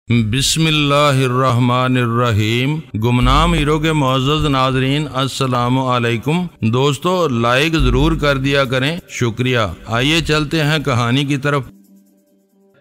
बिस्मिल्लाहिर्रहमानिर्रहीम। गुमनाम हीरो के मुअज़्ज़ज़ नाज़रीन, अस्सलामु अलैकुम। दोस्तों, लाइक ज़रूर कर दिया करें, शुक्रिया। आइए चलते हैं कहानी की तरफ।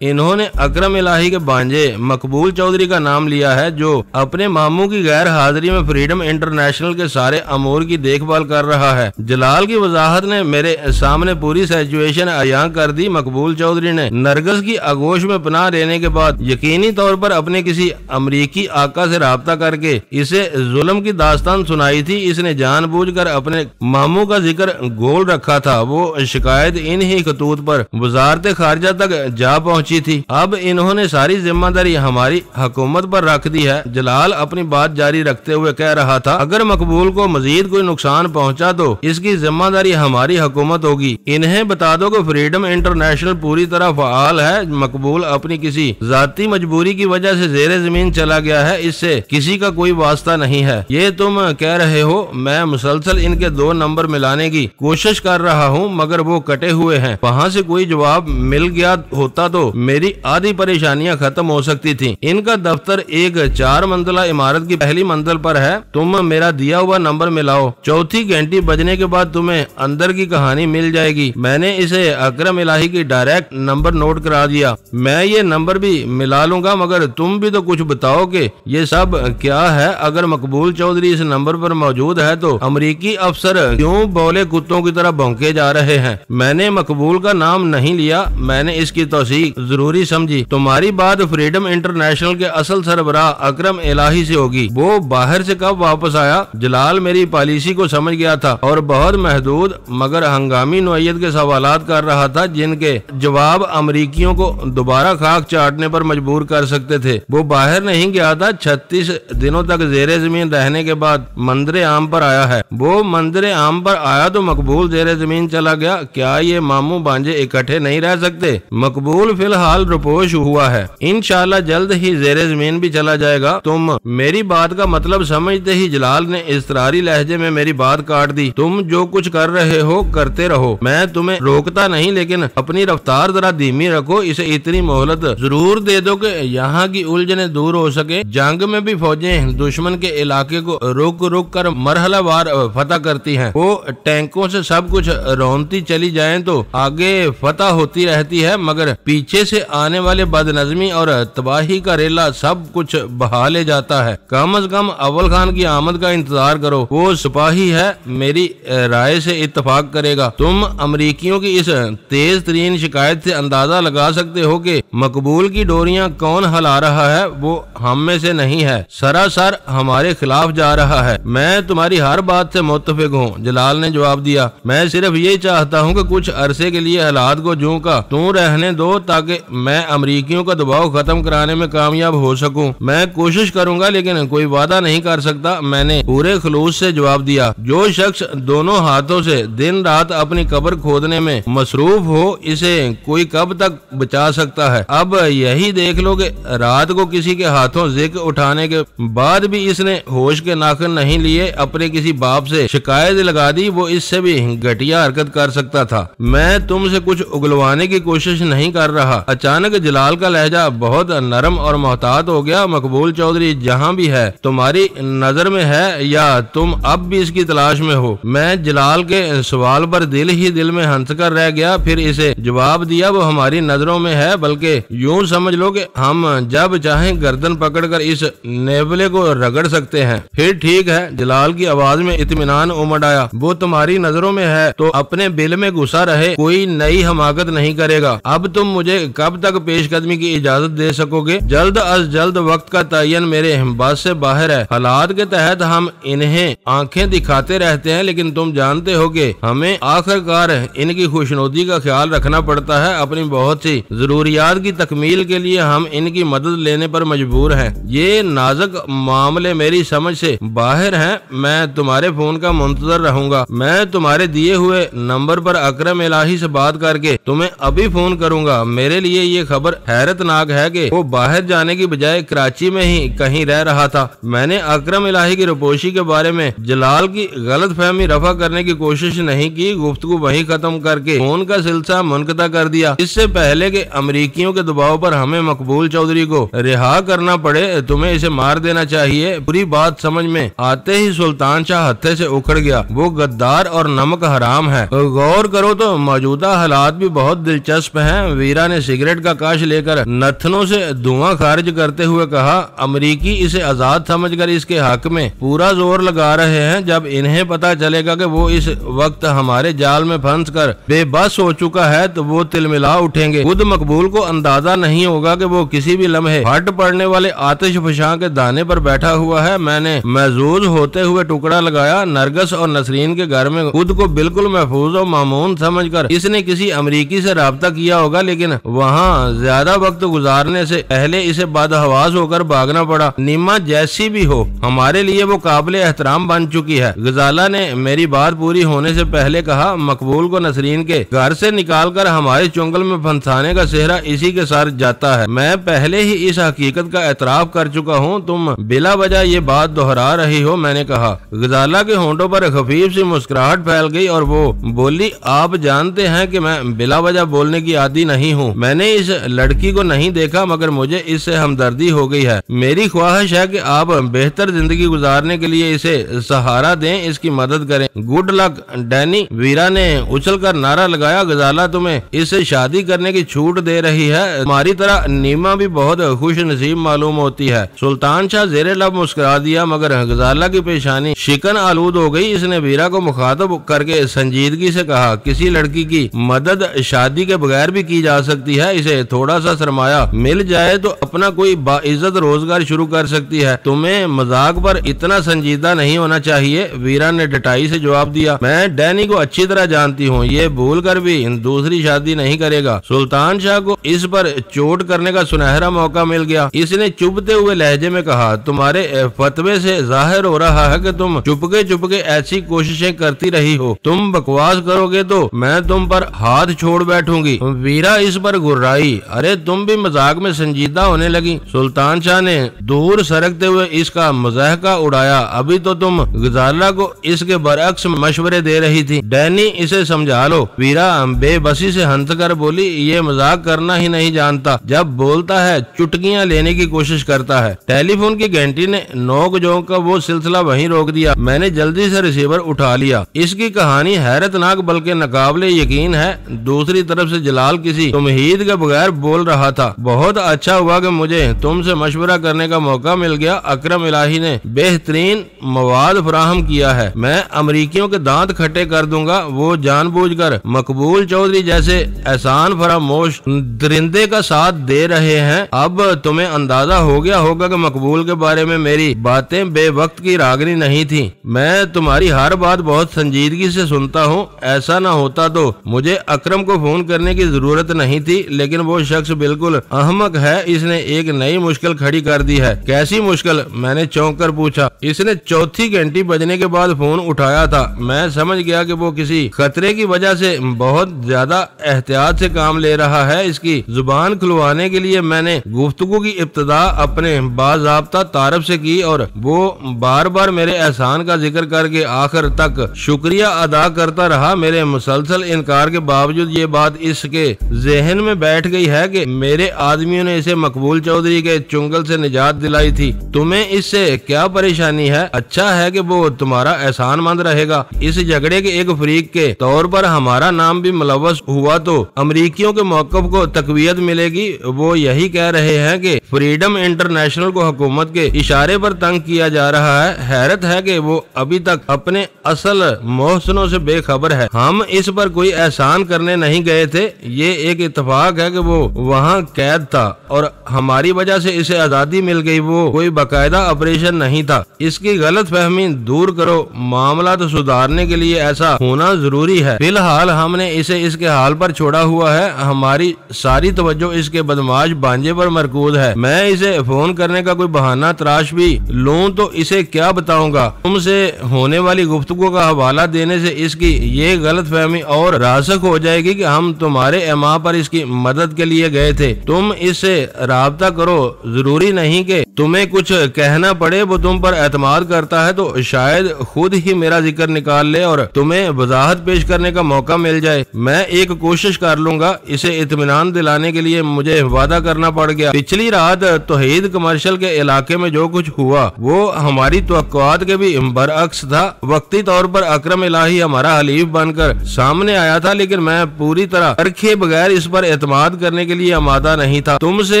इन्होंने अकरम इलाही के भांजे मकबूल चौधरी का नाम लिया है, जो अपने मामू की गैर हाजिरी में फ्रीडम इंटरनेशनल के सारे अमूर की देखभाल कर रहा है। जलाल की वजाहत ने मेरे सामने पूरी सिचुएशन अयां कर दी। मकबूल चौधरी ने नरगस की आगोश में पनाह लेने के बाद यकीनी तौर पर अपने किसी अमरीकी आका से राब्ता करके इसे जुल्म की दास्तान सुनाई थी। इसने जानबूझकर अपने मामू का जिक्र गोल रखा था। वो शिकायत इन ही खतूत पर वजारत खारजा तक जा पहुंची थी। अब इन्होंने सारी जिम्मेदारी हमारी हुकूमत पर रख दी है। जलाल अपनी बात जारी रखते हुए कह रहा था, अगर मकबूल को मजीद कोई नुकसान पहुंचा तो इसकी जिम्मेदारी हमारी हुकूमत होगी। इन्हें बता दो कि फ्रीडम इंटरनेशनल पूरी तरह फ़आल है। मकबूल अपनी किसी जाती मजबूरी की वजह से ज़ेरे ज़मीन चला गया है, इससे किसी का कोई वास्ता नहीं है। ये तुम कह रहे हो, मैं मुसलसल इनके 2 नंबर मिलाने की कोशिश कर रहा हूँ, मगर वो कटे हुए हैं। वहाँ से कोई जवाब मिल गया होता तो मेरी आधी परेशानियां खत्म हो सकती थी। इनका दफ्तर एक 4 मंजिला इमारत की पहली मंजिल पर है। तुम मेरा दिया हुआ नंबर मिलाओ, चौथी घंटी बजने के बाद तुम्हें अंदर की कहानी मिल जाएगी। मैंने इसे अकरम इलाही की डायरेक्ट नंबर नोट करा दिया। मैं ये नंबर भी मिला लूंगा, मगर तुम भी तो कुछ बताओ कि ये सब क्या है। अगर मकबूल चौधरी इस नंबर पर मौजूद है तो अमरीकी अफसर क्यों बोले कुत्तों की तरह भौंके जा रहे हैं। मैंने मकबूल का नाम नहीं लिया, मैंने इसकी तौसीक जरूरी समझी। तुम्हारी बात फ्रीडम इंटरनेशनल के असल सरबराह अकरम इलाही से होगी। वो बाहर से कब वापस आया? जलाल मेरी पॉलिसी को समझ गया था और बहुत महदूद मगर हंगामी नौयत के सवालात कर रहा था, जिनके जवाब अमरीकियों को दोबारा खाक चाटने पर मजबूर कर सकते थे। वो बाहर नहीं गया था। 36 दिनों तक जेरे जमीन रहने के बाद मंदिर आम पर आया है। वो मंदिर आम पर आया तो मकबूल जेरे जमीन चला गया। क्या ये मामू भांजे इकट्ठे नहीं रह सकते? मकबूल फिलहाल रुपोश हुआ है, इंशाल्लाह जल्द ही जेरे जमीन भी चला जाएगा। तुम मेरी बात का मतलब समझते ही जलाल ने इस्तरारी लहजे में मेरी बात काट दी। तुम जो कुछ कर रहे हो करते रहो, मैं तुम्हें रोकता नहीं, लेकिन अपनी रफ्तार जरा धीमी रखो। इसे इतनी मोहलत जरूर दे दो कि यहाँ की उलझने दूर हो सके। जंग में भी फौजें दुश्मन के इलाके को रुक रुक कर मरहलावार फतह करती हैं। वो टैंकों से सब कुछ रौनती चली जाए तो आगे फतह होती रहती है, मगर पीछे से आने वाले बदनज़मी और तबाही का रेला सब कुछ बहा ले जाता है। कम अज कम अव्वल खान की आमद का इंतजार करो, वो सिपाही है, मेरी राय से इत्तफाक करेगा। तुम अमरीकियों की इस तेज तरीन शिकायत से अंदाजा लगा सकते हो कि मकबूल की डोरियां कौन हिला रहा है। वो हम में से नहीं है, सरासर हमारे खिलाफ जा रहा है। मैं तुम्हारी हर बात से मुत्तफिक हूँ, जलाल ने जवाब दिया। मैं सिर्फ ये चाहता हूँ कि कुछ अरसे के लिए हालात को जूं का तू रहने दो, ताकि मैं अमरीकियों का दबाव खत्म कराने में कामयाब हो सकूं। मैं कोशिश करूंगा, लेकिन कोई वादा नहीं कर सकता, मैंने पूरे खलूस से जवाब दिया। जो शख्स दोनों हाथों से दिन रात अपनी कब्र खोदने में मसरूफ हो, इसे कोई कब तक बचा सकता है? अब यही देख लो कि रात को किसी के हाथों जिक्र उठाने के बाद भी इसने होश के नाखून नहीं लिए, अपने किसी बाप से शिकायत लगा दी। वो इससे भी घटिया हरकत कर सकता था। मैं तुमसे कुछ उगलवाने की कोशिश नहीं कर रहा। अचानक जलाल का लहजा बहुत नरम और मोहतात हो गया। मकबूल चौधरी जहाँ भी है तुम्हारी नजर में है, या तुम अब भी इसकी तलाश में हो? मैं जलाल के सवाल पर दिल ही दिल में हंस कर रह गया। फिर इसे जवाब दिया, वो हमारी नजरों में है, बल्कि यूं समझ लो कि हम जब चाहें गर्दन पकड़कर इस नेवले को रगड़ सकते हैं। फिर ठीक है, जलाल की आवाज में इत्मीनान उमड़ आया। वो तुम्हारी नजरों में है तो अपने बिल में घुसा रहे, कोई नई हमाकत नहीं करेगा। अब तुम मुझे कब तक पेशकदमी की इजाजत दे सकोगे? जल्द अज जल्द वक्त का तयन मेरे बस से बाहर है। हालात के तहत हम इन्हें आंखें दिखाते रहते हैं, लेकिन तुम जानते हो कि हमें आखिरकार इनकी खुशनुदी का ख्याल रखना पड़ता है। अपनी बहुत सी जरूरियात की तकमील के लिए हम इनकी मदद लेने पर मजबूर हैं। ये नाजुक मामले मेरी समझ से बाहर हैं। मैं तुम्हारे फोन का मुंतजर रहूंगा। मैं तुम्हारे दिए हुए नंबर पर अकरम इलाही से बात करके तुम्हें अभी फोन करूंगा। मेरे लिए ये खबर हैरतनाक है कि वो बाहर जाने की बजाय कराची में ही कहीं रह रहा था। मैंने अकरम इलाही की रुपोशी के बारे में जलाल की गलतफहमी रफा करने की कोशिश नहीं की, गुफ्तगू वहीं खत्म करके फोन का सिलसिला मुनक़ता कर दिया। इससे पहले कि अमरीकियों के दबाव पर हमें मकबूल चौधरी को रिहा करना पड़े, तुम्हें इसे मार देना चाहिए। पूरी बात समझ में आते ही सुल्तान शाह हत्थे से उखड़ गया। वो गद्दार और नमक हराम है। गौर करो तो मौजूदा हालात भी बहुत दिलचस्प हैं। वीरा ने सिगरेट का काश लेकर नथनों से धुआं खारिज करते हुए कहा, अमरीकी इसे आजाद समझकर इसके हक में पूरा जोर लगा रहे हैं। जब इन्हें पता चलेगा कि वो इस वक्त हमारे जाल में फंस कर बेबस हो चुका है तो वो तिलमिला उठेंगे। खुद मकबूल को अंदाजा नहीं होगा कि वो किसी भी लम्हे फट पड़ने वाले आतिश फशां के दाने पर बैठा हुआ है। मैंने महजूज होते हुए टुकड़ा लगाया। नरगस और नसरीन के घर में खुद को बिल्कुल महफूज और मामून समझकर इसने किसी अमरीकी से राब्ता किया होगा, लेकिन वहाँ ज्यादा वक्त गुजारने से पहले इसे बदहवास होकर भागना पड़ा। निम्मा जैसी भी हो, हमारे लिए वो काबिल एहतराम बन चुकी है। गजाला ने मेरी बात पूरी होने से पहले कहा, मकबूल को नसरीन के घर से निकालकर हमारे चुंगल में फंसाने का सेहरा इसी के साथ जाता है। मैं पहले ही इस हकीकत का एतराफ कर चुका हूँ, तुम बिला वजह ये बात दोहरा रही हो। मैंने कहा। गजाला के होंठों पर खफीफ सी मुस्कुराहट फैल गई और वो बोली, आप जानते हैं कि मैं बिला वजह बोलने की आदी नहीं हूँ। मैंने इस लड़की को नहीं देखा मगर मुझे इससे हमदर्दी हो गई है। मेरी ख्वाहिश है कि आप बेहतर जिंदगी गुजारने के लिए इसे सहारा दें, इसकी मदद करें। Good luck Danny. वीरा ने उछलकर नारा लगाया, गजाला तुम्हें इससे शादी करने की छूट दे रही है। हमारी तरह नीमा भी बहुत खुश नसीब मालूम होती है। सुल्तान शाह जेरे लब मुस्कुरा दिया मगर गजाला की पेशानी शिकन आलूद हो गई। इसने वीरा को मुखातब करके संजीदगी से कहा, किसी लड़की की मदद शादी के बगैर भी की जा सकती है। इसे थोड़ा सा सरमाया मिल जाए तो अपना कोई बाइज्जत रोजगार शुरू कर सकती है। तुम्हें मजाक पर इतना संजीदा नहीं होना चाहिए। वीरा ने डटाई से जवाब दिया, मैं डैनी को अच्छी तरह जानती हूँ, ये भूल कर भी दूसरी शादी नहीं करेगा। सुल्तान शाह को इस पर चोट करने का सुनहरा मौका मिल गया। इसने चुभते हुए लहजे में कहा, तुम्हारे फतवे से जाहिर हो रहा है कि तुम चुपके ऐसी कोशिशें करती रही हो। तुम बकवास करोगे तो मैं तुम पर हाथ छोड़ बैठूंगी। वीरा इस पर गुर्राई, अरे तुम भी मजाक में संजीदा होने लगी। सुल्तान शाह ने दूर सरकते हुए इसका मजाहका उड़ाया, अभी तो तुम गजाला को इसके बरअक्स मशवरे दे रही थी। डैनी इसे समझा लो। वीरा बेबसी से हंस कर बोली, ये मजाक करना ही नहीं जानता, जब बोलता है चुटकियां लेने की कोशिश करता है। टेलीफोन की घंटी ने नोक झोंक का वो सिलसिला वहीं रोक दिया। मैंने जल्दी से रिसीवर उठा लिया। इसकी कहानी हैरतनाक बल्कि नाकाबिले यकीन है। दूसरी तरफ से जलाल किसी उम्मीद के बगैर बोल रहा था, बहुत अच्छा हुआ कि मुझे तुमसे मशवरा करने का मौका मिल गया। अकरम इलाही ने बेहतरीन मवाद फराहम किया है। मैं अमरीकियों के दांत खट्टे कर दूंगा। वो जानबूझकर मकबूल चौधरी जैसे एहसान फरामोश दरिंदे का साथ दे रहे हैं। अब तुम्हें अंदाजा हो गया होगा कि मकबूल के बारे में मेरी बातें बेवक्त की रागनी नहीं थी। मैं तुम्हारी हर बात बहुत संजीदगी से सुनता हूँ। ऐसा ना होता तो मुझे अकरम को फोन करने की जरूरत नहीं थी, लेकिन वो शख्स बिल्कुल अहमक है। इसने एक नई मुश्किल खड़ी कर दी है। कैसी मुश्किल? मैंने चौंक कर पूछा। इसने चौथी घंटी बजने के बाद फोन उठाया था। मैं समझ गया कि वो किसी खतरे की वजह से बहुत ज्यादा एहतियात से काम ले रहा है। इसकी जुबान खुलवाने के लिए मैंने गुफ्तगू की इब्तिदा अपने बाज़ाब्ता तारफ से की और वो बार बार मेरे एहसान का जिक्र करके आखिर तक शुक्रिया अदा करता रहा। मेरे मुसलसल इनकार के बावजूद ये बात इसके जहन में बैठ गई है कि मेरे आदमियों ने इसे मकबूल चौधरी के चुंगल से निजात दिलाई थी। तुम्हें इससे क्या परेशानी है? अच्छा है कि वो तुम्हारा एहसानमंद रहेगा। इस झगड़े के एक फरीक के तौर पर हमारा नाम भी मुलव्वस हुआ तो अमरीकियों के मौक़िफ़ को तकवीयत मिलेगी। वो यही कह रहे हैं कि फ्रीडम इंटरनेशनल को हुकूमत के इशारे पर तंग किया जा रहा है। हैरत है कि वो अभी तक अपने असल मोहसनों से बेखबर है। हम इस पर कोई एहसान करने नहीं गए थे। ये एक इत्तेफाक है कि वो वहाँ कैद था और हमारी वजह से इसे आजादी मिल गई। वो कोई बाकायदा ऑपरेशन नहीं था। इसकी गलत फहमी दूर करो। मामला तो सुधारने के लिए ऐसा होना जरूरी है। फिलहाल हमने इसे इसके हाल पर छोड़ा हुआ है। हमारी सारी तवज्जो इसके बदमाश बांजे पर मरकूज है। मैं इसे फोन करने का कोई बहाना तराश भी लूं तो इसे क्या बताऊंगा। तुमसे होने वाली गुफ्तगू का हवाला देने से इसकी ये गलत फहमी और रासख हो जाएगी कि हम तुम्हारे एमा पर इसकी मदद के लिए गए थे। तुम इससे राब्ता करो, जरूरी नहीं कि तुम्हें कुछ कहना पड़े। वो तुम पर एतमाद करता है तो शायद खुद ही मेरा जिक्र निकाल ले और तुम्हें वजाहत पेश करने का मौका मिल जाए। मैं एक कोशिश कर लूंगा। इसे इत्मीनान दिलाने के लिए मुझे वादा करना पड़ गया। पिछली रात तौहीद कमर्शियल के इलाके में जो कुछ हुआ वो हमारी तवक्कुआत के भी बरअक्स था। वक्ती तौर पर अकरम इलाही हमारा हलीफ बनकर सामने आया था, लेकिन मैं पूरी तरह परखे बगैर इस पर एतमाद करने के लिए आमादा नहीं था। तुमसे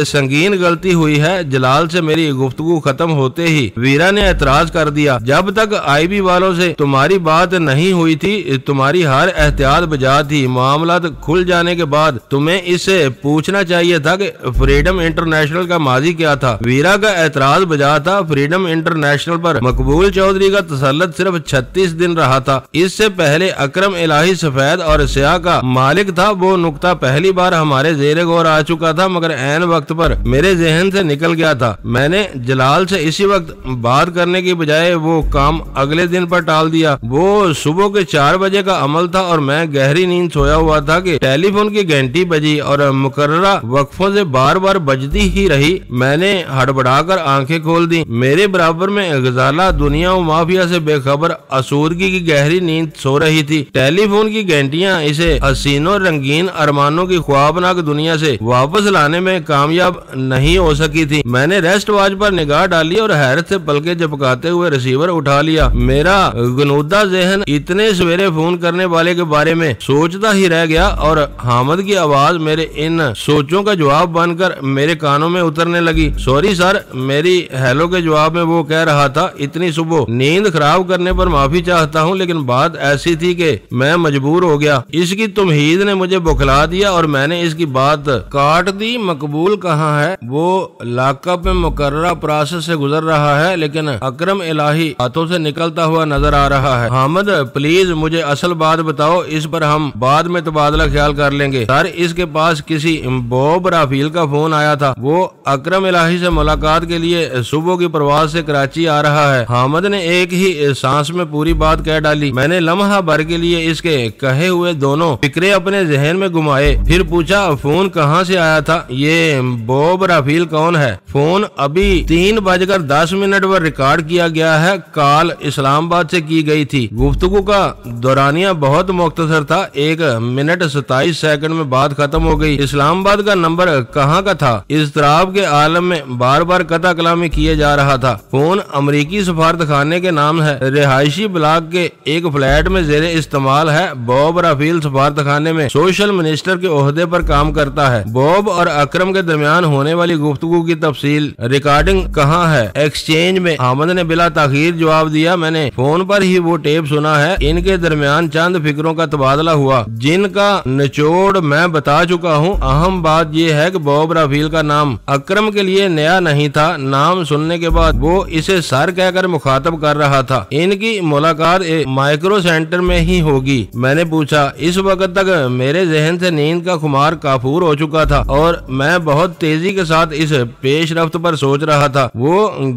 संगीन गलती हुई है। जलाल से मेरी गुफ्तगू खत्म होते ही वीरा ने एतराज कर दिया। जब तक आईबी वालों से तुम्हारी बात नहीं हुई थी, तुम्हारी हर एहतियात बजा थी। मामला खुल जाने के बाद तुम्हें इससे पूछना चाहिए था कि फ्रीडम इंटरनेशनल का माजी क्या था। वीरा का एतराज बजा था। फ्रीडम इंटरनेशनल पर मकबूल चौधरी का तसल्लुत सिर्फ 36 दिन रहा था। इससे पहले अकरम इलाही सफेद और स्याह का मालिक था। वो नुक्ता पहली बार हमारे जेरे गौर आ चुका था, मगर ऐन वक्त पर मेरे जहन से निकल गया था। मैंने जलाल से इसी वक्त बात करने की बजाय वो काम अगले दिन पर टाल दिया। वो सुबह के 4 बजे का अमल था और मैं गहरी नींद सोया हुआ था कि टेलीफोन की घंटी बजी और मुकर्ररा वक्फों से बार बार बजती ही रही। मैंने हड़बड़ाकर आंखें खोल दी। मेरे बराबर में गजाला दुनिया और माफिया से बेखबर आसूदगी की गहरी नींद सो रही थी। टेलीफोन की घंटियां इसे हसीनों रंगीन अरमानों की ख्वाबनाक दुनिया से वापस लाने में कामयाब नहीं हो सकी थी। मैंने रेस्ट वॉच पर निगाह डाली और हैरत से पलके झपकाते हुए रिसीवर उठा लिया। मेरा गनूदा जहन इतने सवेरे फोन करने वाले के बारे में सोचता ही रह गया और हामिद की आवाज मेरे इन सोचों का जवाब बनकर मेरे कानों में उतरने लगी। सॉरी सर, मेरी हेलो के जवाब में वो कह रहा था। इतनी सुबह नींद खराब करने पर माफी चाहता हूँ, लेकिन बात ऐसी थी कि मैं मजबूर हो गया। इसकी तुमहीद ने मुझे बुखला दिया और मैंने इसकी बात काट दी। मकबूल कहाँ है? वो लाकअप में मुकर्ररा प्रोसेस से गुजर रहा है, लेकिन अकरम इलाही हाथों से निकलता हुआ नजर आ रहा है। हामिद प्लीज मुझे असल बात बताओ, इस पर हम बाद में तबादला ख्याल कर लेंगे। सर, इसके पास किसी बॉब राफील का फोन आया था। वो अकरम इलाही से मुलाकात के लिए सुबह की प्रवास से कराची आ रहा है। हामिद ने एक ही सांस में पूरी बात कह डाली। मैंने लम्हा भर के लिए इसके कहे हुए दोनों फिक्रे अपने जहन में घुमाए, फिर पूछा फोन कहाँ से आया था? ये बॉब राफील कौन है? फोन अभी 3:10 पर रिकॉर्ड किया गया है। कॉल इस्लामाबाद से की गई थी। गुफ्तगू का दौरानिया बहुत मुख्तसर था। 1 मिनट 27 सेकंड में बात खत्म हो गई। इस्लामाबाद का नंबर कहाँ का था? इज़्तिराब के आलम में बार बार कता कलामी किए जा रहा था। फोन अमरीकी सफारत खाने के नाम है। रिहायशी ब्लॉक के एक फ्लैट में जेरे इस्तेमाल है। बॉब राफील सफारत खाने में सोशल मिनिस्टर के ओहदे पर काम करता है। बॉब और अकरम के दरमियान होने वाली गुफ्तगू की तफसील रिकॉर्डिंग कहाँ है? एक्सचेंज में। हामिद ने बिला ताखीर जवाब दिया। मैंने फोन पर ही वो टेप सुना है। इनके दरमियान चंद फिक्रों का तबादला हुआ, जिनका निचोड़ मैं बता चुका हूँ। अहम बात यह है कि बॉब राफील का नाम अकरम के लिए नया नहीं था। नाम सुनने के बाद वो इसे सर कहकर मुखातब कर रहा था। इनकी मुलाकात माइक्रो सेंटर में ही होगी। मैंने पूछा। इस वक्त तक मेरे जहन से नींद का खुमार काफूर हो चुका था और मैं बहुत तेजी के साथ इस पेश रफ्त पर सोच रहा था। वो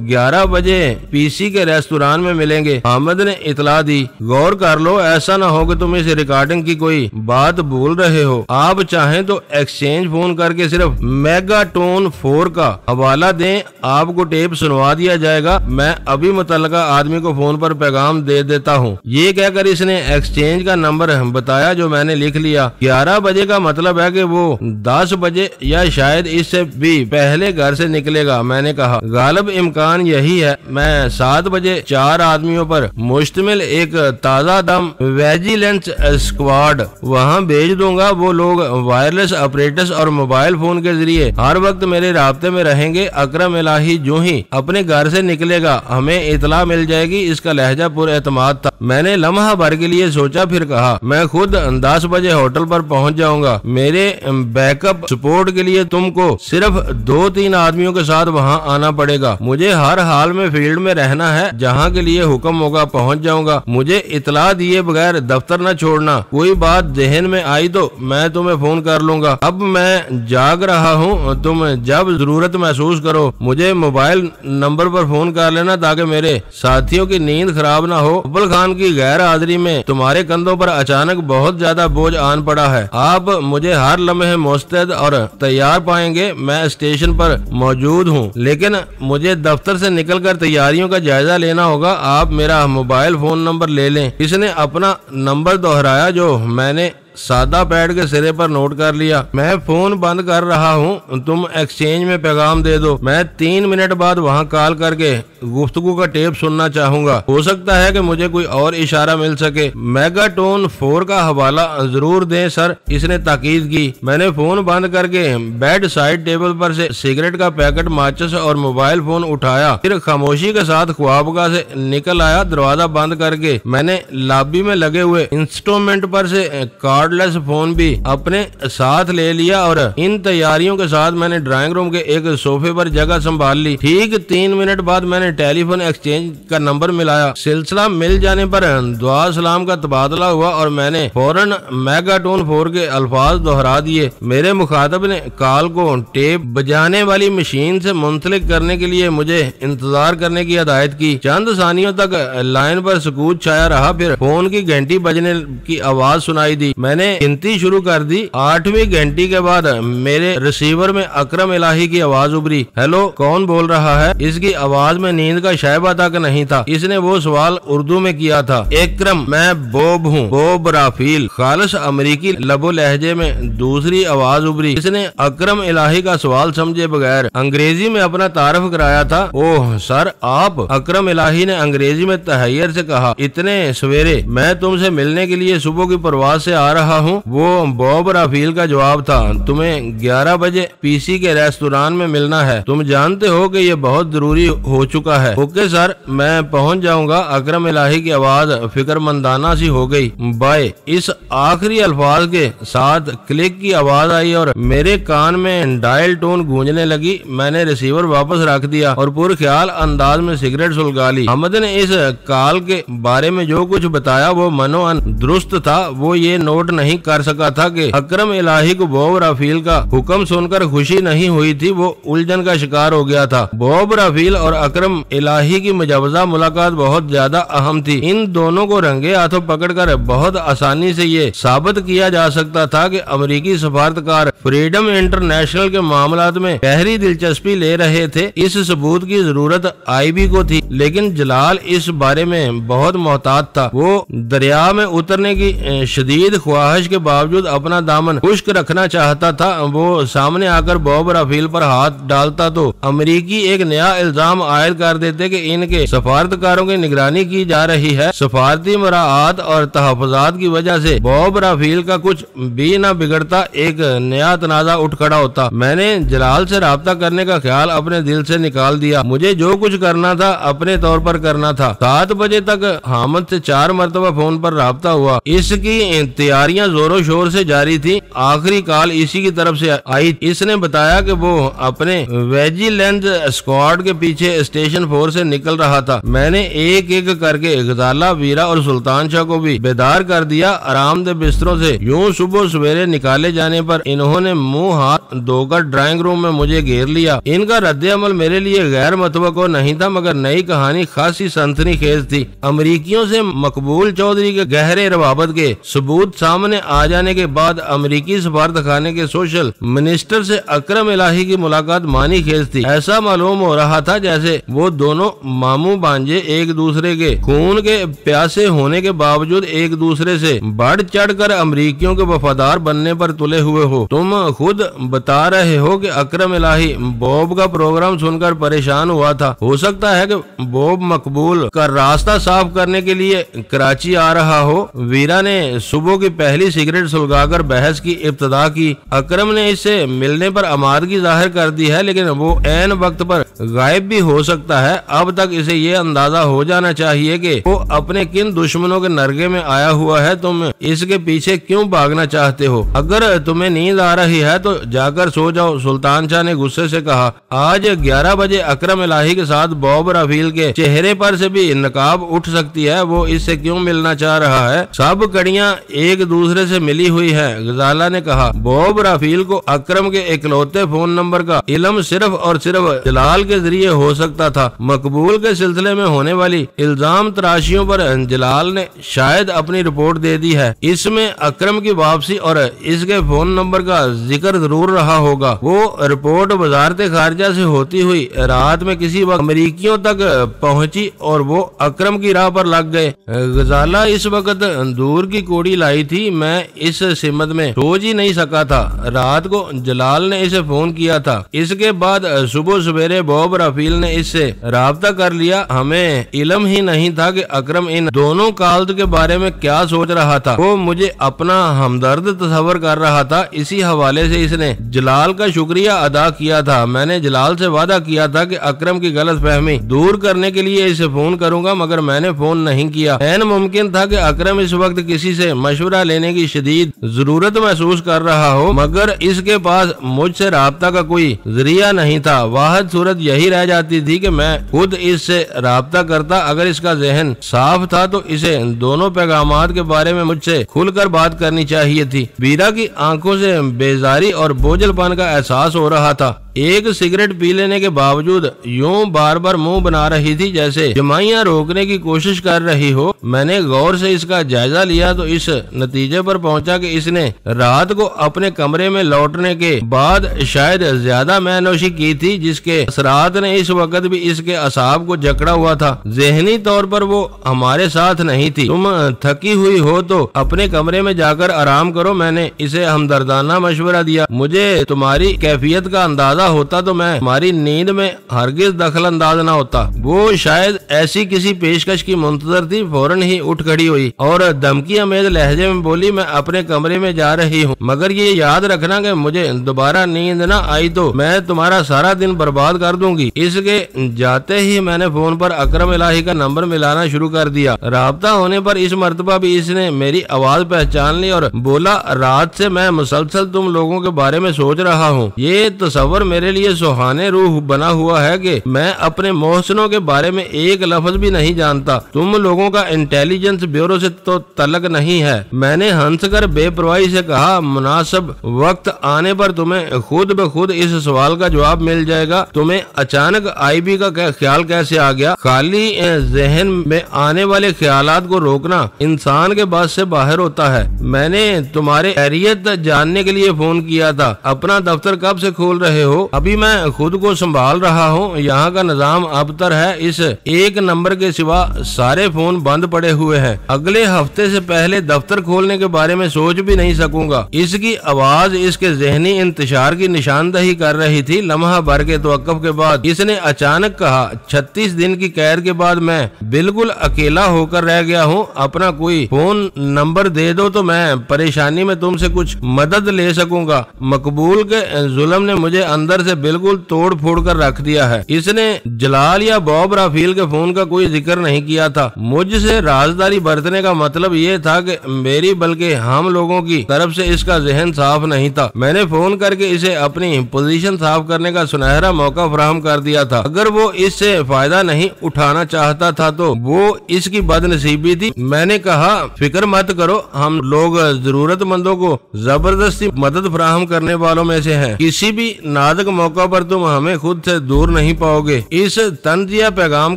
11 बजे पीसी के रेस्तुरान में मिलेंगे। हामिद ने इतला दी। गौर कर लो, ऐसा ना हो कि तुम इस रिकॉर्डिंग की कोई बात भूल रहे हो। आप चाहें तो एक्सचेंज फोन करके सिर्फ मेगाटोन 4 का हवाला दें, आपको टेप सुनवा दिया जाएगा। मैं अभी मुतल्लका आदमी को फोन पर पैगाम दे देता हूँ। ये कहकर इसने एक्सचेंज का नंबर बताया, जो मैंने लिख लिया। 11 बजे का मतलब है कि वो 10 बजे या शायद इससे भी पहले घर से निकलेगा। मैंने कहा गालिब इम्कान यही है। मैं 7 बजे 4 आदमियों पर मुश्तमिल एक ताजा दम विजिलेंस स्क्वाड वहाँ भेज दूंगा। वो लोग वायरलेस ऑपरेटर्स और मोबाइल फोन के जरिए हर वक्त मेरे राब्ते में रहेंगे। अकरम इलाही जो ही अपने घर से निकलेगा हमें इतला मिल जाएगी। इसका लहजा पुरएतमाद था। मैंने लम्हा भर के लिए सोचा, फिर कहा मैं खुद 10 बजे होटल पर पहुंच जाऊंगा। मेरे बैकअप सपोर्ट के लिए तुमको सिर्फ 2-3 आदमियों के साथ वहाँ आना पड़ेगा। मुझे हर हाल में फील्ड में रहना है, जहाँ के लिए हुक्म होगा पहुँच जाऊंगा। मुझे इतला दिए बगैर दफ्तर न छोड़ना। कोई बात जहन में आई तो मैं तुम्हें फोन कर लूंगा। अब मैं जाग रहा हूँ, तुम जब जरूरत महसूस करो मुझे मोबाइल नंबर पर फोन कर लेना, ताकि मेरे साथियों की नींद खराब ना हो। अब्बुल खान की गैर हाजिरी में तुम्हारे कंधों पर अचानक बहुत ज्यादा बोझ आन पड़ा है। आप मुझे हर लम्हे मुस्तैद और तैयार पाएंगे। मैं स्टेशन पर मौजूद हूँ, लेकिन मुझे दफ्तर से निकलकर तैयारियों का जायजा लेना होगा। आप मेरा मोबाइल फोन नंबर ले लें। इसने अपना नंबर दोहराया, जो मैंने सादा पैड के सिरे पर नोट कर लिया। मैं फोन बंद कर रहा हूँ, तुम एक्सचेंज में पैगाम दे दो। मैं 3 मिनट बाद वहाँ कॉल करके गुफ्तगू का टेप सुनना चाहूंगा। हो सकता है कि मुझे कोई और इशारा मिल सके। मेगाटोन 4 का हवाला जरूर दें सर, इसने ताकीद की। मैंने फोन बंद करके बेड साइड टेबल पर से सिगरेट का पैकेट, माचिस और मोबाइल फोन उठाया। फिर खामोशी के साथ ख्वाबगाह से निकल आया। दरवाजा बंद करके मैंने लॉबी में लगे हुए इंस्ट्रूमेंट पर से कार्डलेस फोन भी अपने साथ ले लिया और इन तैयारियों के साथ मैंने ड्राइंग रूम के एक सोफे पर जगह संभाल ली। ठीक 3 मिनट बाद मैंने टेलीफोन एक्सचेंज का नंबर मिलाया। सिलसिला मिल जाने पर दुआ सलाम का तबादला हुआ और मैंने फौरन मेगाटोन 4 के अल्फाज दोहरा दिए। मेरे मुखातब ने कॉल को टेप बजाने वाली मशीन से मुंसलिक करने के लिए मुझे इंतजार करने की हिदायत की। चंद सानियों तक लाइन पर सुकूत छाया रहा, फिर फोन की घंटी बजने की आवाज सुनाई दी। मैंने गिनती शुरू कर दी। 8वीं घंटी के बाद मेरे रिसीवर में अकरम इलाही की आवाज उभरी। हेलो, कौन बोल रहा है? इसकी आवाज में नींद का शैबा तक नहीं था। इसने वो सवाल उर्दू में किया था। एकरम, मैं बोब हूँ, बोब राफील। खालिस अमरीकी लबो लहजे में दूसरी आवाज उभरी। इसने अकरम इलाही का सवाल समझे बगैर अंग्रेजी में अपना तारफ कराया था। ओह सर, आप? अकरम इलाही ने अंग्रेजी में तहैयर से कहा। इतने सवेरे? मैं तुमसे मिलने के लिए सुबह की परवाज से आ रहा हूँ, वो बॉब राफील का जवाब था। तुम्हें 11 बजे पीसी के रेस्तोरां में मिलना है। तुम जानते हो कि ये बहुत जरूरी हो चुका है। ओके सर, मैं पहुंच जाऊंगा। अकरम इलाही की आवाज फिक्रमंदाना सी हो गई। बाय। इस आखिरी अल्फाज के साथ क्लिक की आवाज आई और मेरे कान में डायल टोन गूंजने लगी। मैंने रिसीवर वापस रख दिया और पुरख्याल अंदाज में सिगरेट सुलगा ली। हमद ने इस कॉल के बारे में जो कुछ बताया वो मनोअन दुरुस्त था। वो ये नोट नहीं कर सका था कि अकरम इलाही को बॉब राफील का हुक्म सुनकर खुशी नहीं हुई थी। वो उलझन का शिकार हो गया था। बॉब राफील और अकरम इलाही की मुजवजा मुलाकात बहुत ज्यादा अहम थी। इन दोनों को रंगे हाथों पकड़कर बहुत आसानी से ये साबित किया जा सकता था कि अमेरिकी सफारतकार फ्रीडम इंटरनेशनल के मामलात में गहरी दिलचस्पी ले रहे थे। इस सबूत की जरूरत आईबी को थी, लेकिन जलाल इस बारे में बहुत मोहतात था। वो दरिया में उतरने की शदीद ख्वाहिश के बावजूद अपना दामन खुश्क रखना चाहता था। वो सामने आकर बॉब राफील पर हाथ डालता तो अमेरिकी एक नया इल्जाम आयद कर देते कि इनके सफारतकारों की निगरानी की जा रही है। सफारती मुराआत और तहफ़्फ़ुज़ात की वजह से बॉब राफील का कुछ भी न बिगड़ता। एक नया तनाज़ा उठ खड़ा होता। मैंने जलाल से राब्ता करने का ख्याल अपने दिल से निकाल दिया। मुझे जो कुछ करना था अपने तौर पर करना था। 7 बजे तक हामिद से 4 मरतबा फोन पर राब्ता हुआ। इसकी तैयारियां जोरों शोर से जारी थी। आखिरी कॉल इसी की तरफ से आई। इसने बताया कि वो अपने वेजिलेंस स्क्वाड के पीछे स्टेशन 4 से निकल रहा था। मैंने एक एक करके गजाला, वीरा और सुल्तान शाह को भी बेदार कर दिया। आरामदेह बिस्तरों से यूं सुबह सवेरे निकाले जाने पर इन्होंने मुंह हाथ धोकर ड्राइंग रूम में मुझे घेर लिया। इनका रद्द अमल मेरे लिए गैर मतवक्को नहीं था, मगर नई कहानी खासी सनसनीखेज थी। अमरीकियों से मकबूल चौधरी के गहरे रवाबत के सबूत सामने आ जाने के बाद अमेरिकी सफारतखाने के सोशल मिनिस्टर से अकरम इलाही की मुलाकात मानी खेज थी। ऐसा मालूम हो रहा था जैसे वो दोनों मामू भांजे एक दूसरे के खून के प्यासे होने के बावजूद एक दूसरे से बढ़ चढ़ कर अमरीकियों के वफादार बनने पर तुले हुए हो। तुम खुद बता रहे हो कि अकरम इलाही बॉब का प्रोग्राम सुनकर परेशान हुआ था। हो सकता है कि बॉब मकबूल का रास्ता साफ करने के लिए कराची आ रहा हो। वीरा ने सुबह की पहली सिगरेट सुलगाकर बहस की इब्तिदा की। अकरम ने इससे मिलने पर आमादगी जाहिर कर दी है, लेकिन वो ऐन वक्त पर गायब भी हो सकता है। अब तक इसे ये अंदाजा हो जाना चाहिए कि वो अपने किन दुश्मनों के नरगे में आया हुआ है। तुम इसके पीछे क्यों भागना चाहते हो? अगर तुम्हें नींद आ रही है तो जाकर सो जाओ, सुल्तान शाह ने गुस्से से कहा। आज 11 बजे अकरम इलाही के साथ बॉब राफील के चेहरे पर से भी नकाब उठ सकती है। वो इससे क्यों मिलना चाह रहा है? सब कड़ियां एक दूसरे से मिली हुई है, गजाला ने कहा। बॉब राफील को अकरम के इकलौते फोन नंबर का इल्म सिर्फ और सिर्फ जलाल के जरिए हो सकता था। मकबूल के सिलसिले में होने वाली इल्जाम तराशियों पर जलाल ने शायद अपनी रिपोर्ट दे दी है। इसमें अकरम की वापसी और इसके फोन नंबर का जिक्र जरूर रहा होगा। वो रिपोर्ट वजारत खारजा से होती हुई रात में किसी वक्त अमरीकियों तक पहुंची और वो अकरम की राह पर लग गए। गजाला इस वक्त दूर की कोड़ी लाई थी। मैं इस सिमत में सोच ही नहीं सका था। रात को जलाल ने इसे फोन किया था। इसके बाद सुबह सवेरे बॉब राफील ने इससे राब्ता कर लिया। हमें इल्म ही नहीं था कि अकरम इन दोनों काल्द के बारे में क्या सोच रहा था। वो मुझे अपना हमदर्द तस्वर कर रहा था। इसी हवाले से इसने जलाल का शुक्रिया अदा किया था। मैंने जलाल से वादा किया था कि अकरम की गलत फहमी दूर करने के लिए इसे फोन करूंगा, मगर मैंने फोन नहीं किया। ऐन मुमकिन था कि अकरम इस वक्त किसी से मशवरा लेने की शदीद जरूरत महसूस कर रहा हो, मगर इसके पास मुझसे राब्ता का कोई जरिया नहीं था। वाहिद सूरत यही रह जाती थी कि मैं खुद इससे राब्ता करता। अगर इसका जहन साफ था तो इसे दोनों पैगामात के बारे में मुझसे खुलकर बात करनी चाहिए थी। बीरा की आंखों से बेजारी और बोझलपन का एहसास हो रहा था। एक सिगरेट पी लेने के बावजूद यूं बार बार मुंह बना रही थी जैसे जमाइयां रोकने की कोशिश कर रही हो। मैंने गौर से इसका जायजा लिया तो इस नतीजे पर पहुंचा कि इसने रात को अपने कमरे में लौटने के बाद शायद ज्यादा मैनोशी की थी, जिसके असरात ने इस वक्त भी इसके असाब को जकड़ा हुआ था। जहनी तौर पर वो हमारे साथ नहीं थी। तुम थकी हुई हो तो अपने कमरे में जाकर आराम करो, मैंने इसे हमदर्दाना मशवरा दिया। मुझे तुम्हारी कैफियत का अंदाजा होता तो मैं तुम्हारी नींद में हरगिज दखल अंदाज न होता। वो शायद ऐसी किसी पेशकश की मुंतजर थी। फौरन ही उठ खड़ी हुई और धमकी अमेज लहजे में बोली, मैं अपने कमरे में जा रही हूँ, मगर ये याद रखना कि मुझे दोबारा नींद न आई तो मैं तुम्हारा सारा दिन बर्बाद कर दूंगी। इसके जाते ही मैंने फोन पर अकरम इलाही का नंबर मिलाना शुरू कर दिया। राब्ता होने पर इस मर्तबा भी इसने मेरी आवाज पहचान ली और बोला, रात से मैं मुसलसल तुम लोगों के बारे में सोच रहा हूँ। ये तस्वर मेरे लिए सुहाने रूह बना हुआ है कि मैं अपने मोहसिनों के बारे में एक लफ्ज भी नहीं जानता। तुम लोगों का इंटेलिजेंस ब्यूरो से तो तलक नहीं है। मैंने हंसकर बेपरवाही से कहा, मुनासिब वक्त आने पर तुम्हें खुद ब खुद इस सवाल का जवाब मिल जाएगा। तुम्हें अचानक आईबी का ख्याल कैसे आ गया? खाली जहन में आने वाले ख्यालात को रोकना इंसान के बस से बाहर होता है। मैंने तुम्हारे खैरियत जानने के लिए फोन किया था। अपना दफ्तर कब से खोल रहे हो? अभी मैं खुद को संभाल रहा हूँ। यहाँ का निजाम अबतर है। इस एक नंबर के सिवा सारे फोन बंद पड़े हुए हैं। अगले हफ्ते से पहले दफ्तर खोलने के बारे में सोच भी नहीं सकूंगा। इसकी आवाज इसके जहनी इंतशार की निशानदही कर रही थी। लम्हा भर के तवक्कुफ के बाद इसने अचानक कहा, 36 दिन की कैद के बाद मैं बिल्कुल अकेला होकर रह गया हूँ। अपना कोई फोन नंबर दे दो तो मैं परेशानी में तुमसे कुछ मदद ले सकूंगा। मकबूल के जुल्म ने मुझे अंदर से बिल्कुल तोड़ फोड़ कर रख दिया है। इसने जलाल या बॉब राफील के फोन का कोई जिक्र नहीं किया था। मुझसे राजदारी बरतने का मतलब ये था कि मेरी बल्कि हम लोगों की तरफ से इसका जहन साफ नहीं था। मैंने फोन करके इसे अपनी पोजीशन साफ करने का सुनहरा मौका फराहम कर दिया था। अगर वो इससे फायदा नहीं उठाना चाहता था तो वो इसकी बदनसीबी थी। मैंने कहा, फिक्र मत करो, हम लोग जरूरतमंदों को जबरदस्ती मदद फराहम करने वालों में से हैं। किसी भी नाजुक मौका पर तुम हमें खुद से दूर नहीं पाओगे। इस तंजिया पैगाम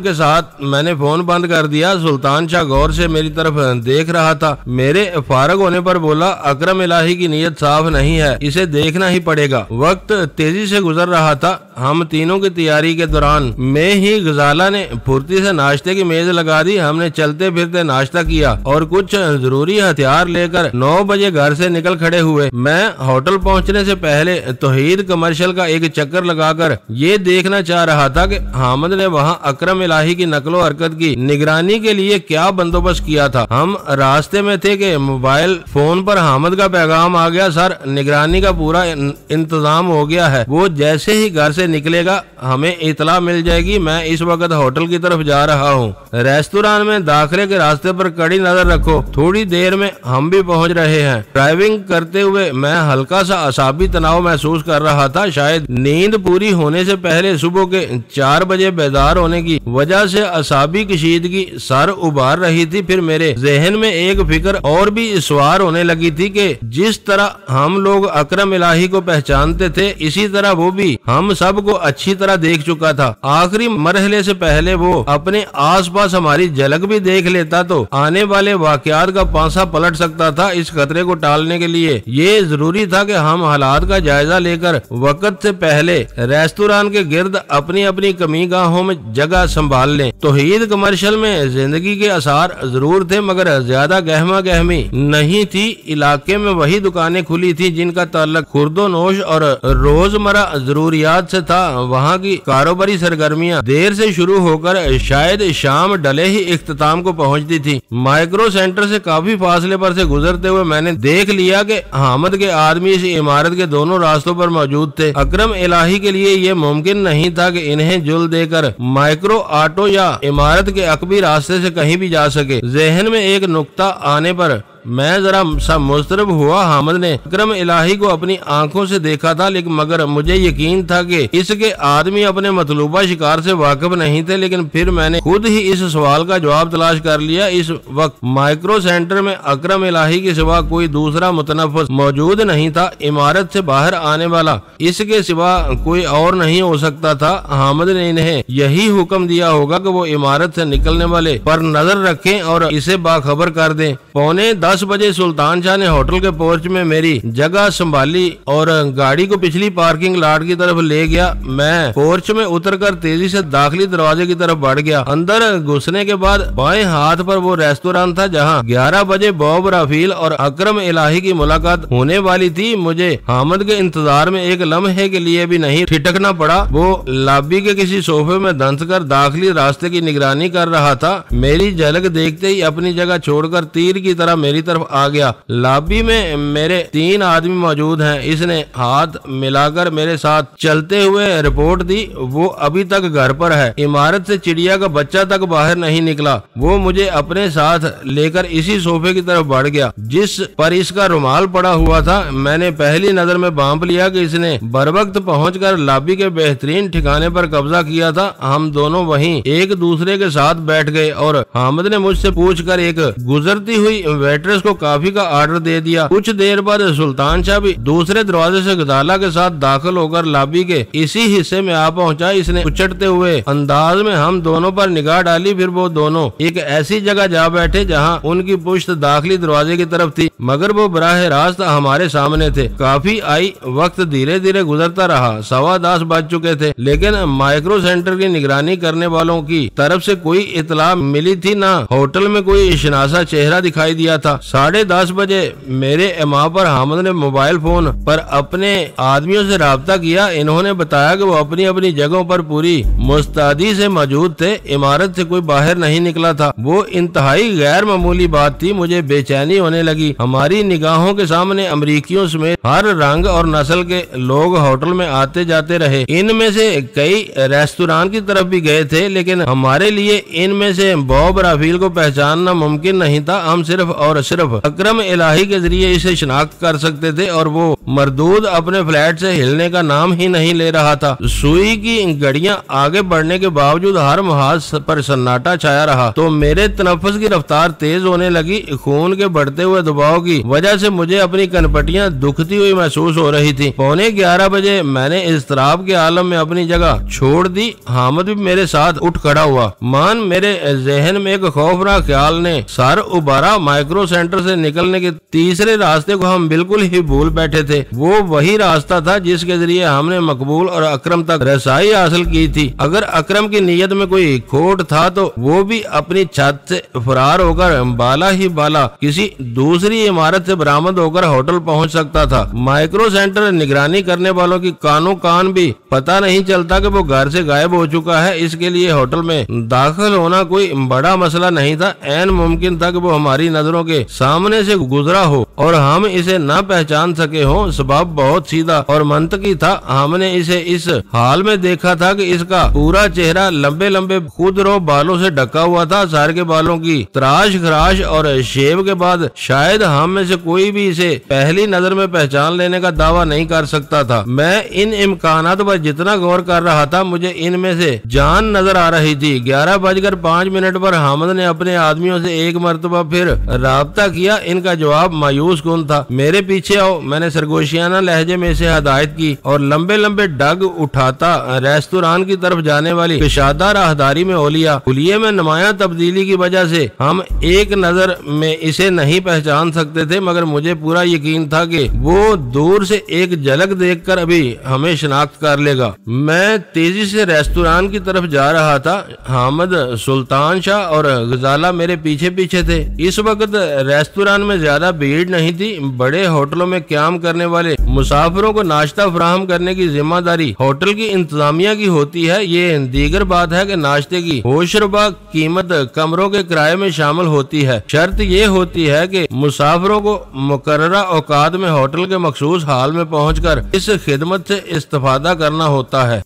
के साथ मैंने फोन बंद कर दिया। सुल्तान शाह गौर से मेरी तरफ देख रहा था। मेरे फारग होने पर बोला, अकरम इलाही की नीयत साफ नहीं है, इसे देखना ही पड़ेगा। वक्त तेजी से गुजर रहा था। हम तीनों की तैयारी के दौरान में ही गजाला ने फुर्ती से नाश्ते की मेज लगा दी। हमने चलते फिरते नाश्ता किया और कुछ जरूरी हथियार लेकर 9 बजे घर से निकल खड़े हुए। मैं होटल पहुंचने से पहले तौहीद कमर्शियल का एक चक्कर लगाकर ये देखना चाह रहा था कि हामिद ने वहां अकरम इलाही की नकलो हरकत की निगरानी के लिए क्या बंदोबस्त किया था। हम रास्ते में थे कि मोबाइल फोन पर हामिद का पैगाम आ गया, सर निगरानी का पूरा इंतजाम हो गया है, वो जैसे ही घर से निकलेगा हमें इतला मिल जाएगी। मैं इस वक्त होटल की तरफ जा रहा हूँ। रेस्तुरां में दाखिले के रास्ते पर कड़ी नजर रखो, थोड़ी देर में हम भी पहुँच रहे हैं। ड्राइविंग करते हुए मैं हल्का सा असाबी तनाव महसूस कर रहा था। शायद नींद पूरी होने से पहले सुबह के 4 बजे बेदार होने की वजह से असाबी कशीदगी सर उबार रही थी। फिर मेरे जहन में एक फिक्र और भी सवार होने लगी थी कि जिस तरह हम लोग अकरम इलाही को पहचानते थे, इसी तरह वो भी हम सब को अच्छी तरह देख चुका था। आखिरी मरहले से पहले वो अपने आसपास हमारी झलक भी देख लेता तो आने वाले वाकयात का पांसा पलट सकता था। इस खतरे को टालने के लिए ये जरूरी था कि हम हालात का जायजा लेकर वक्त से पहले रेस्तुरां के गिर्द अपनी अपनी कमी गाहों में जगह संभाल लें। तौहीद कमर्शियल में जिंदगी के आसार जरूर थे, मगर ज्यादा गहमा गहमी नहीं थी। इलाके में वही दुकानें खुली थी जिनका ताल्लुक खुर्दोनोश और रोजमर्रा जरूरियात से था। वहाँ की कारोबारी सरगर्मियां देर से शुरू होकर शायद शाम डले ही इख्तिताम को पहुँचती थी। माइक्रो सेंटर से काफी फासले पर से गुजरते हुए मैंने देख लिया कि हामिद के आदमी इस इमारत के दोनों रास्तों पर मौजूद थे। अकरम इलाही के लिए ये मुमकिन नहीं था कि इन्हें जुल देकर माइक्रो ऑटो या इमारत के अकबी रास्ते से कहीं भी जा सके। जहन में एक नुक्ता आने पर मैं जरा सा मुस्तरब हुआ। हामिद ने अकरम इलाही को अपनी आंखों से देखा था, लेकिन मगर मुझे यकीन था कि इसके आदमी अपने मतलूबा शिकार से वाकिफ नहीं थे। लेकिन फिर मैंने खुद ही इस सवाल का जवाब तलाश कर लिया। इस वक्त माइक्रो सेंटर में अकरम इलाही के सिवा कोई दूसरा मुतनफ़्फ़िस मौजूद नहीं था। इमारत से बाहर आने वाला इसके सिवा कोई और नहीं हो सकता था। हामिद ने इन्हें यही हुक्म दिया होगा कि वो इमारत से निकलने वाले पर नजर रखें और इसे बाखबर कर दें। 9:45 बजे सुल्तान शाह ने होटल के पोर्च में मेरी जगह संभाली और गाड़ी को पिछली पार्किंग लॉट की तरफ ले गया। मैं पोर्च में उतरकर तेजी से दाखिली दरवाजे की तरफ बढ़ गया। अंदर घुसने के बाद बाएं हाथ पर वो रेस्तुरां था जहां 11 बजे बॉब राफील और अकरम इलाही की मुलाकात होने वाली थी। मुझे हामिद के इंतजार में एक लम्हे के लिए भी नहीं ठिठकना पड़ा। वो लॉबी के किसी सोफे में धंस कर दाखिली रास्ते की निगरानी कर रहा था। मेरी झलक देखते ही अपनी जगह छोड़कर तीर की तरह मेरी तरफ आ गया। लॉबी में मेरे 3 आदमी मौजूद हैं। इसने हाथ मिलाकर मेरे साथ चलते हुए रिपोर्ट दी। वो अभी तक घर पर है। इमारत से चिड़िया का बच्चा तक बाहर नहीं निकला। वो मुझे अपने साथ लेकर इसी सोफे की तरफ बढ़ गया जिस पर इसका रुमाल पड़ा हुआ था। मैंने पहली नजर में भांप लिया कि इसने बरवक्त पहुंचकर लॉबी के बेहतरीन ठिकाने पर कब्जा किया था। हम दोनों वहीं एक दूसरे के साथ बैठ गए और हामिद ने मुझसे पूछकर एक गुजरती हुई वेट्रेस को कॉफी का ऑर्डर दे दिया। कुछ देर बाद सुल्तान शाह भी दूसरे दरवाजे से गदाला के साथ दाखिल होकर लॉबी के इसी हिस्से में आ पहुंचा। इसने उछटते हुए अंदाज में हम दोनों पर निगाह डाली। फिर वो दोनों एक ऐसी जगह जा बैठे जहां उनकी पुश्त दाखिली दरवाजे की तरफ थी, मगर वो बराह रास्त हमारे सामने थे। काफी आई वक्त धीरे धीरे गुजरता रहा। 10:15 बज चुके थे, लेकिन माइक्रो सेंटर की निगरानी करने वालों की तरफ से कोई इतला मिली थी ना होटल में कोई शनासा चेहरा दिखाई दिया था। 10:30 बजे मेरे इमा पर हामिद ने मोबाइल फोन पर अपने आदमियों से राब्ता किया। इन्होंने बताया कि वो अपनी अपनी जगहों पर पूरी मुस्तैदी से मौजूद थे। इमारत से कोई बाहर नहीं निकला था। वो इंतहाई गैर मामूली बात थी। मुझे बेचैनी होने लगी। हमारी निगाहों के सामने अमरीकियों समेत हर रंग और नस्ल के लोग होटल में आते जाते रहे। इनमें से कई रेस्तुरां की तरफ भी गए थे, लेकिन हमारे लिए इनमें से बॉब राफील को पहचानना मुमकिन नहीं था। हम सिर्फ और सिर्फ अकरम इलाही के जरिए इसे शिनाख्त कर सकते थे और वो मरदूद अपने फ्लैट से हिलने का नाम ही नहीं ले रहा था। सुई की घड़ियां आगे बढ़ने के बावजूद हर महाज पर सन्नाटा छाया रहा तो मेरे तनफ्फुस की रफ्तार तेज होने लगी। खून के बढ़ते हुए दबाव की वजह से मुझे अपनी कनपटियां दुखती हुई महसूस हो रही थी। 11:15 बजे मैंने इज़्तिराब के आलम में अपनी जगह छोड़ दी। हामिद भी मेरे साथ उठ खड़ा हुआ। मान मेरे जहन में एक खौफनाक ख्याल ने सर उबारा। माइक्रो सेंटर से निकलने के तीसरे रास्ते को हम बिल्कुल ही भूल बैठे थे। वो वही रास्ता था जिसके जरिए हमने मकबूल और अकरम तक रसाई हासिल की थी। अगर अकरम की नीयत में कोई खोट था तो वो भी अपनी छत से फरार होकर बाला ही बाला किसी दूसरी इमारत से बरामद होकर होटल पहुंच सकता था। माइक्रो सेंटर निगरानी करने वालों की कानों कान भी पता नहीं चलता कि वो घर से गायब हो चुका है। इसके लिए होटल में दाखिल होना कोई बड़ा मसला नहीं था। ऐन मुमकिन था कि वो हमारी नजरों के सामने से गुजरा हो और हम इसे न पहचान सके हो। स्वभाव बहुत सीधा और मंतकी था। हमने इसे इस हाल में देखा था कि इसका पूरा चेहरा लंबे लंबे खुदरो बालों से ढका हुआ था। सर के बालों की तराश खराश और शेव के बाद शायद हम में से कोई भी इसे पहली नजर में पहचान लेने का दावा नहीं कर सकता था। मैं इन इम्कानात पर जितना गौर कर रहा था, मुझे इनमें से जान नजर आ रही थी। 11:05 पर हामिद ने अपने आदमियों से एक मरतबा फिर राब्ता किया। इनका जवाब मायूस कुन था। मेरे पीछे आओ, मैंने सरगोशियाना लहजे में इसे हदायत की और लंबे लंबे डग उठाता रेस्तुरान की तरफ जाने वाली पेशादा राहदारी में हो लिया। हुलिये में नुमाया तब्दीली की वजह से हम एक नजर में इसे नहीं पहचान सकते थे, मगर मुझे पूरा यकीन था कि वो दूर से एक झलक देखकर अभी हमें शिनाख्त कर लेगा। मैं तेजी से रेस्तुरान की तरफ जा रहा था। हामिद, सुल्तान शाह और गजाला मेरे पीछे पीछे थे। इस वक्त रेस्तुरान में ज्यादा भीड़ नहीं थी। बड़े होटलों में क्याम करने वाले मुसाफिरों को नाश्ता फराहम करने की जिम्मेदारी होटल की इंतजामिया की होती है। ये दीगर बात है कि नाश्ते की होशरुबा कीमत कमरों के किराए में शामिल होती है। शर्त ये होती है कि मुसाफिरों को मुकर्ररा औकात में होटल के मखसूस हाल में पहुंचकर इस खिदमत से इस्तेफादा करना होता है।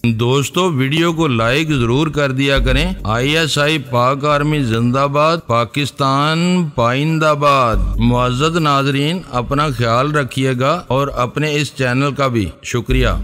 दोस्तों, वीडियो को लाइक जरूर कर दिया करें। ISI पाक आर्मी जिंदाबाद, पाकिस्तान पाइंदाबाद। मुअज़्ज़ज़ नाज़रीन, अपना ख्याल रखिएगा और अपने इस चैनल का भी शुक्रिया।